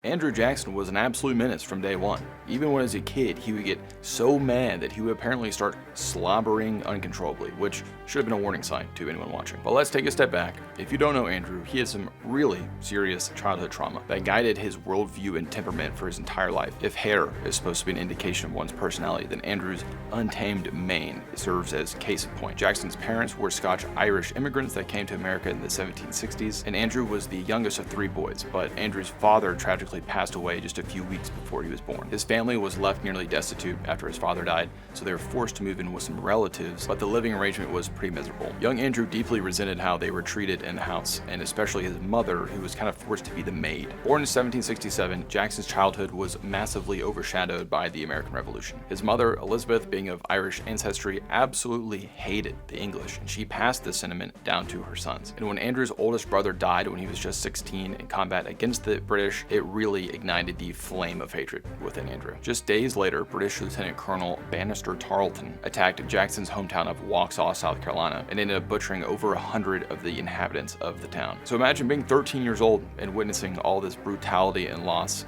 Andrew Jackson was an absolute menace from day one. Even when as a kid, he would get so mad that he would apparently start slobbering uncontrollably, which should have been a warning sign to anyone watching. But let's take a step back. If you don't know Andrew, he had some really serious childhood trauma that guided his worldview and temperament for his entire life. If hair is supposed to be an indication of one's personality, then Andrew's untamed mane serves as case in point. Jackson's parents were Scotch-Irish immigrants that came to America in the 1760s, and Andrew was the youngest of three boys, but Andrew's father tragically passed away just a few weeks before he was born. His family was left nearly destitute after his father died, so they were forced to move in with some relatives, but the living arrangement was pretty miserable. Young Andrew deeply resented how they were treated in the house, and especially his mother, who was kind of forced to be the maid. Born in 1767, Jackson's childhood was massively overshadowed by the American Revolution. His mother, Elizabeth, being of Irish ancestry, absolutely hated the English, and she passed this sentiment down to her sons. And when Andrew's oldest brother died when he was just 16 in combat against the British, it really ignited the flame of hatred within Andrew. Just days later, British Lieutenant Colonel Bannister Tarleton attacked Jackson's hometown of Waxhaw, South Carolina, and ended up butchering over 100 of the inhabitants of the town. So imagine being 13 years old and witnessing all this brutality and loss.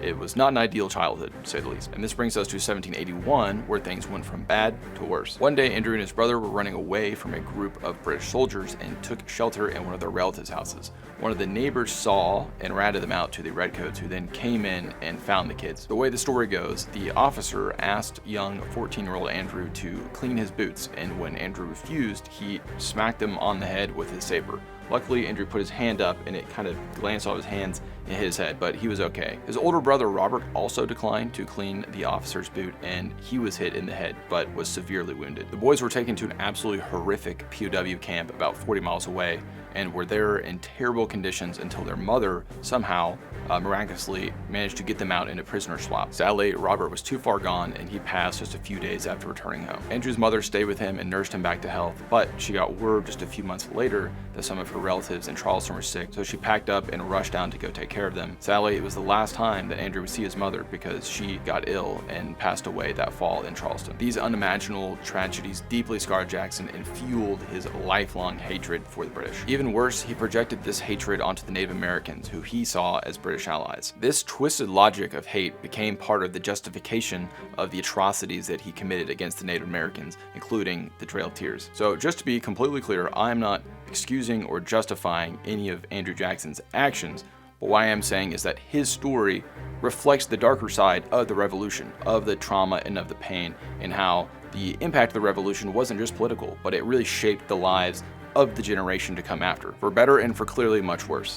It was not an ideal childhood, to say the least. And this brings us to 1781, where things went from bad to worse. One day, Andrew and his brother were running away from a group of British soldiers and took shelter in one of their relatives' houses. One of the neighbors saw and ratted them out to the Redcoats, who then came in and found the kids. The way the story goes, the officer asked young 14-year-old Andrew to clean his boots, and when Andrew refused, he smacked him on the head with his saber. Luckily, Andrew put his hand up and it kind of glanced off his hands and hit his head, but he was okay. His older brother Robert also declined to clean the officer's boot, and he was hit in the head but was severely wounded. The boys were taken to an absolutely horrific POW camp about 40 miles away and were there in terrible conditions until their mother somehow miraculously managed to get them out in a prisoner swap. Sadly, Robert was too far gone and he passed just a few days after returning home. Andrew's mother stayed with him and nursed him back to health, but she got word just a few months later that some of her relatives in Charleston were sick, so she packed up and rushed down to go take care of them. Sadly, it was the last time that Andrew would see his mother because she got ill and passed away that fall in Charleston. These unimaginable tragedies deeply scarred Jackson and fueled his lifelong hatred for the British. Even worse, he projected this hatred onto the Native Americans, who he saw as British allies. This twisted logic of hate became part of the justification of the atrocities that he committed against the Native Americans, including the Trail of Tears. So just to be completely clear, I'm not excusing or justifying any of Andrew Jackson's actions, but what I am saying is that his story reflects the darker side of the revolution, of the trauma and of the pain, and how the impact of the revolution wasn't just political, but it really shaped the lives of the generation to come after, for better and for clearly much worse.